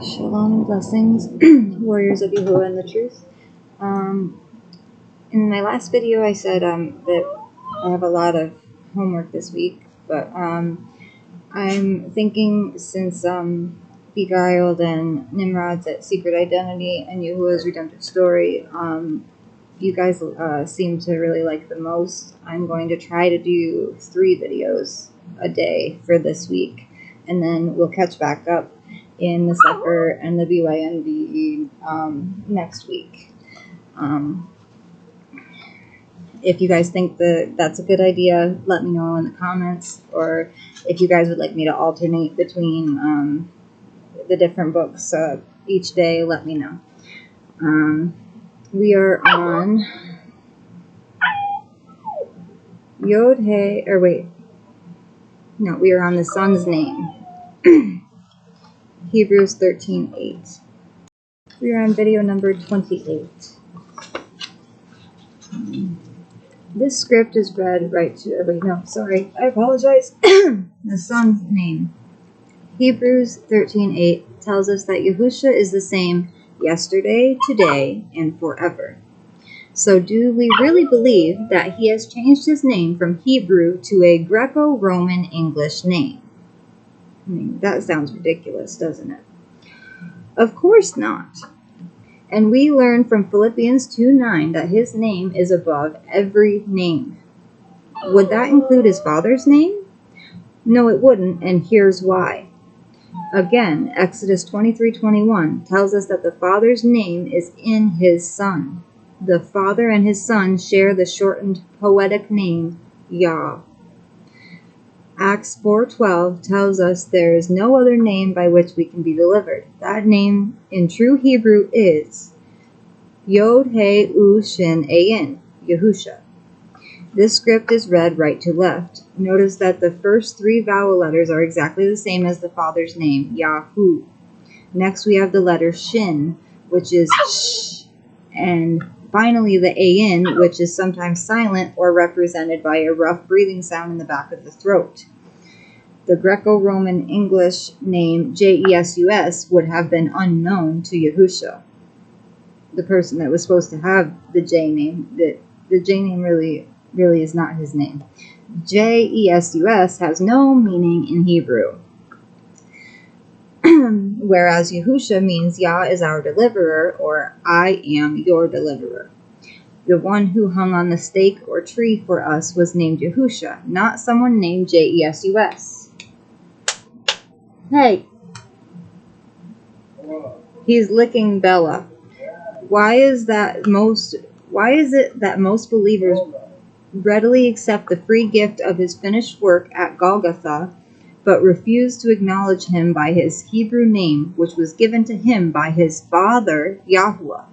Shalom and blessings, warriors of Yahuwah and the truth. In my last video I said that I have a lot of homework this week, but I'm thinking since Beguiled and Nimrod's at Secret Identity and Yahuwah's Redemptive Story, you guys seem to really like the most. I'm going to try to do 3 videos a day for this week, and then we'll catch back up in the Sefer and the BYNB next week. If you guys think that that's a good idea, let me know in the comments, or if you guys would like me to alternate between the different books each day, let me know. We are on YOD-HAY, or wait, no, we are on the son's name. Hebrews 13:8. We are on video number 28. This script is read right to, wait, no, sorry, I apologize. The son's name. Hebrews 13:8 tells us that Yahusha is the same yesterday, today, and forever. So do we really believe that he has changed his name from Hebrew to a Greco-Roman English name? I mean, that sounds ridiculous, doesn't it? Of course not. And we learn from Philippians 2:9 that his name is above every name. Would that include his father's name? No, it wouldn't, and here's why. Again, Exodus 23:21 tells us that the Father's name is in his Son. The Father and his Son share the shortened poetic name Yah. Acts 4:12 tells us there is no other name by which we can be delivered. That name in true Hebrew is YOD-HAY-UAU-SHIN-AYIN, Yahusha. This script is read right to left. Notice that the first 3 vowel letters are exactly the same as the Father's name, Yahu. Next we have the letter Shin, which is sh, and finally the Ayin, which is sometimes silent or represented by a rough breathing sound in the back of the throat. The Greco-Roman English name Jesus would have been unknown to Yahusha, the person that was supposed to have the J name. The J name really is not his name. Jesus has no meaning in Hebrew. Whereas Yahusha means Yah is our deliverer, or I am your deliverer. The one who hung on the stake or tree for us was named Yahusha, not someone named Jesus. Hey, he's licking Bella. Why is it that most believers readily accept the free gift of his finished work at Golgotha, but refuse to acknowledge him by his Hebrew name, which was given to him by his father, Yahuwah?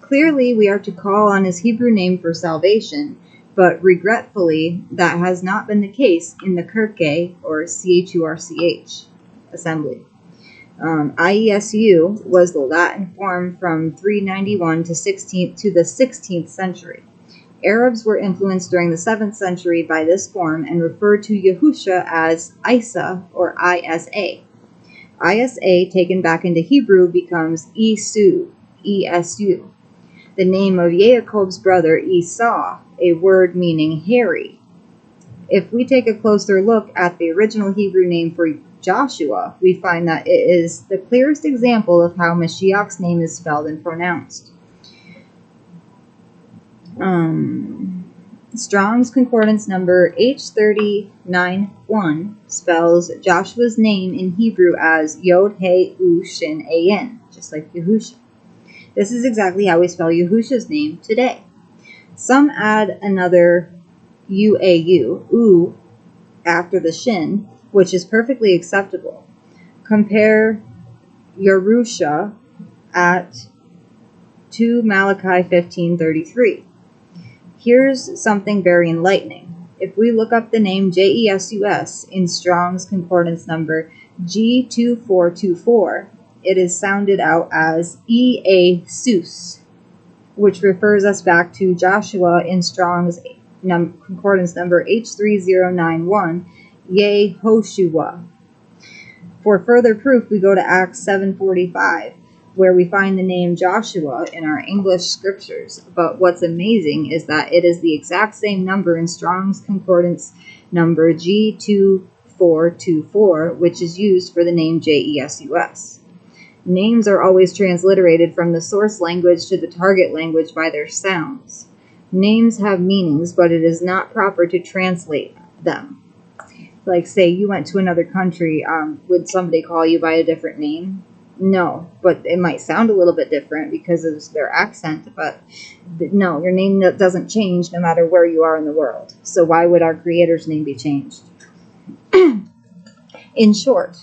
Clearly, we are to call on his Hebrew name for salvation, but regretfully, that has not been the case in the Kirke, or CHURCH, assembly. IESU was the Latin form from 391 to the 16th century. Arabs were influenced during the 7th century by this form and referred to Yahusha as Isa or ISA. ISA taken back into Hebrew becomes Esu, ESU. The name of Jacob's brother Esau, a word meaning hairy. If we take a closer look at the original Hebrew name for Joshua, we find that it is the clearest example of how Mashiach's name is spelled and pronounced. Strong's Concordance number H3091 spells Joshua's name in Hebrew as YOD-HAY-UAU-SHIN-AYIN, just like Yahusha. This is exactly how we spell Yahusha's name today. Some add another UAU, U, after the shin, which is perfectly acceptable. Compare Yerusha at 2 Malachi 15:33. Here's something very enlightening. If we look up the name Jesus in Strong's Concordance number G2424, it is sounded out as Easus, which refers us back to Joshua in Strong's Concordance number H3091, YAHUSHA. For further proof, we go to Acts 7:45, where we find the name Joshua in our English scriptures. But what's amazing is that it is the exact same number in Strong's Concordance number G2424, which is used for the name Jesus. Names are always transliterated from the source language to the target language by their sounds. Names have meanings, but it is not proper to translate them. Like, say you went to another country, would somebody call you by a different name? No, but it might sound a little bit different because of their accent, but no, your name doesn't change no matter where you are in the world. So why would our Creator's name be changed? In short,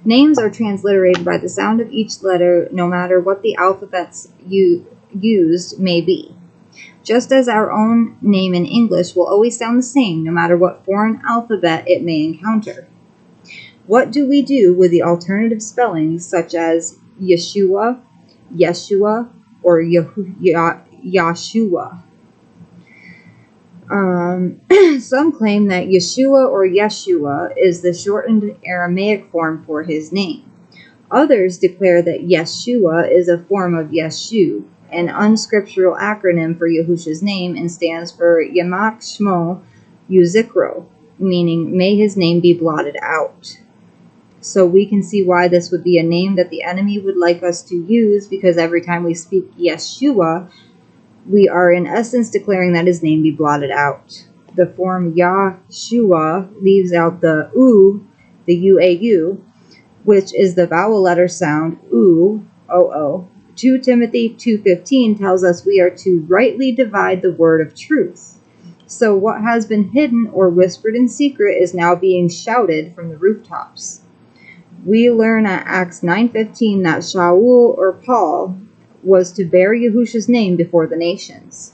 names are transliterated by the sound of each letter, no matter what the alphabets used may be. Just as our own name in English will always sound the same, no matter what foreign alphabet it may encounter. What do we do with the alternative spellings, such as Yeshua, Yeshua, or Yahshua? Some claim that Yeshua or Yeshua is the shortened Aramaic form for his name. Others declare that Yeshua is a form of Yeshu, an unscriptural acronym for Yahusha's name, and stands for Yamak Shmo Yuzikro, meaning may his name be blotted out. So we can see why this would be a name that the enemy would like us to use, because every time we speak Yeshua, we are in essence declaring that his name be blotted out. The form Yahshua leaves out the U, the UAU, which is the vowel letter sound U, O-O. 2 Timothy 2:15 tells us we are to rightly divide the word of truth. So what has been hidden or whispered in secret is now being shouted from the rooftops. We learn at Acts 9:15 that Shaul or Paul was to bear Yahusha's name before the nations.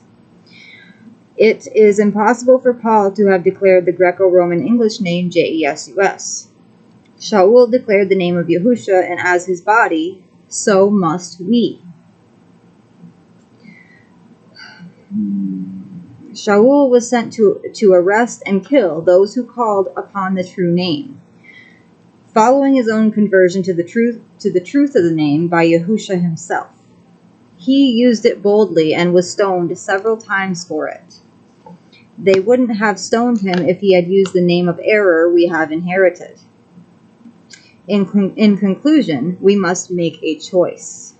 It is impossible for Paul to have declared the Greco-Roman English name Jesus. Shaul declared the name of Yahusha, and as his body, so must we. Shaul was sent to arrest and kill those who called upon the true name. Following his own conversion to the truth of the name by Yahusha himself. He used it boldly and was stoned several times for it. They wouldn't have stoned him if he had used the name of error we have inherited. In conclusion, we must make a choice.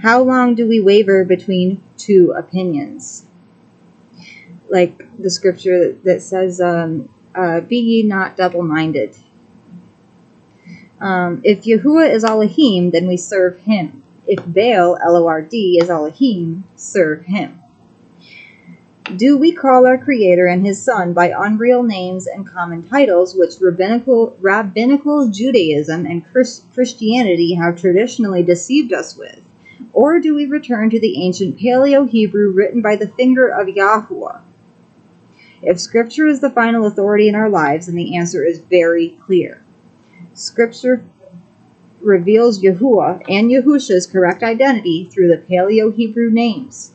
How long do we waver between two opinions? Like the scripture that says, be ye not double-minded. If Yahuwah is Elohim, then we serve him. If Baal, L-O-R-D, is Elohim, serve him. Do we call our Creator and his Son by unreal names and common titles, which rabbinical Judaism and Christianity have traditionally deceived us with? Or do we return to the ancient Paleo-Hebrew written by the finger of Yahuwah? If Scripture is the final authority in our lives, then the answer is very clear. Scripture reveals Yahuwah and Yahusha's correct identity through the Paleo-Hebrew names.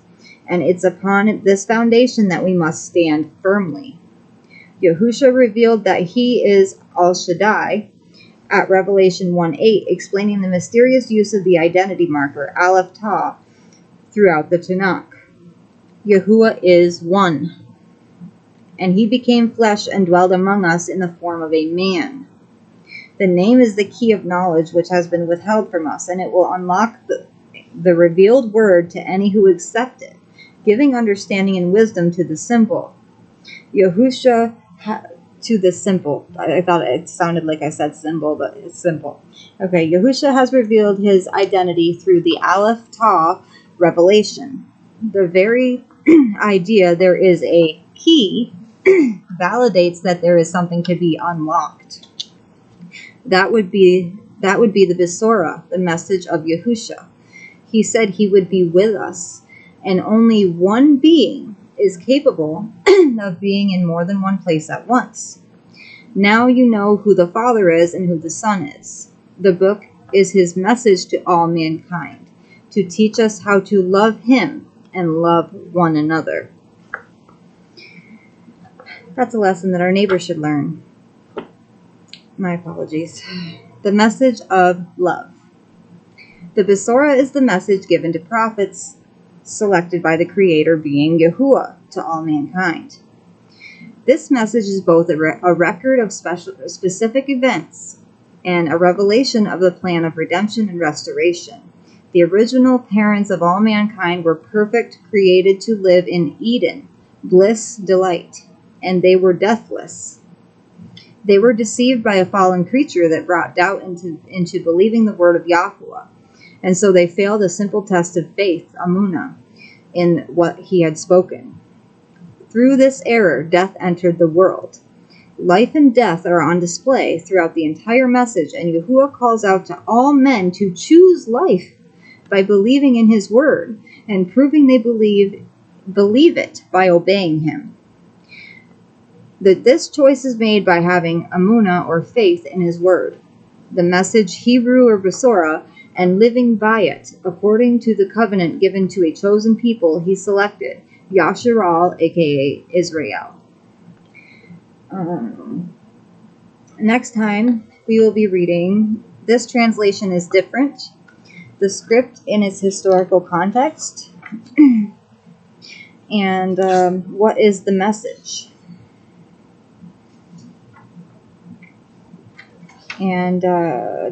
And it's upon this foundation that we must stand firmly. Yahusha revealed that he is Al Shaddai at Revelation 1:8, explaining the mysterious use of the identity marker, Aleph Tau, throughout the Tanakh. Yahuwah is one, and he became flesh and dwelled among us in the form of a man. The name is the key of knowledge which has been withheld from us, and it will unlock the revealed word to any who accept it, giving understanding and wisdom to the simple. Yahusha to the simple. I thought it sounded like I said symbol, but it's simple. Okay, Yahusha has revealed his identity through the Aleph Tau revelation. The very idea there is a key validates that there is something to be unlocked. That would be the Besorah, the message of Yahusha. He said he would be with us, and only one being is capable of being in more than one place at once. Now you know who the Father is and who the Son is. The book is his message to all mankind, to teach us how to love him and love one another. That's a lesson that our neighbors should learn. My apologies. The message of love. The Besorah is the message given to prophets selected by the Creator being Yahuwah to all mankind. This message is both a record of specific events and a revelation of the plan of redemption and restoration. The original parents of all mankind were perfect, created to live in Eden, bliss, delight, and they were deathless. They were deceived by a fallen creature that brought doubt into believing the word of Yahuwah, and so they failed a simple test of faith, amunah, in what he had spoken. Through this error, death entered the world. Life and death are on display throughout the entire message, and Yahuwah calls out to all men to choose life by believing in his word and proving they believe it by obeying him. That this choice is made by having amunah or faith in his word, the message Hebrew or Besorah, and living by it according to the covenant given to a chosen people he selected, Yasharal, aka Israel. Next time we will be reading, this translation is different, the script in its historical context, and what is the message. And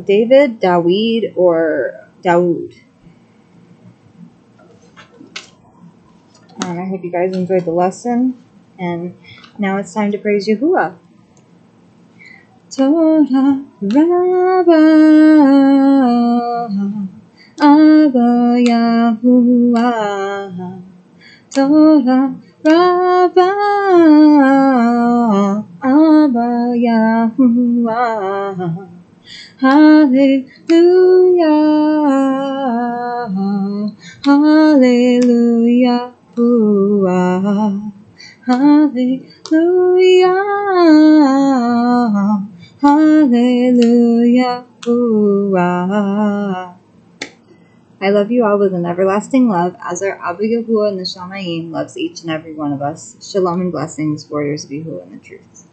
David, Dawid, or Dawood. I hope you guys enjoyed the lesson. And now it's time to praise Yahuwah. Torah Rabbah Abba Yahuwah. Torah Rabbah Abba Yahuwah. Hallelujah, hallelujah, hallelujah, hallelujah. I love you all with an everlasting love, as our Abba Yahuwah and the YOD-HAY-UAU-SHIN-AYIN loves each and every one of us. Shalom and blessings, warriors of Yahuwah and the truth.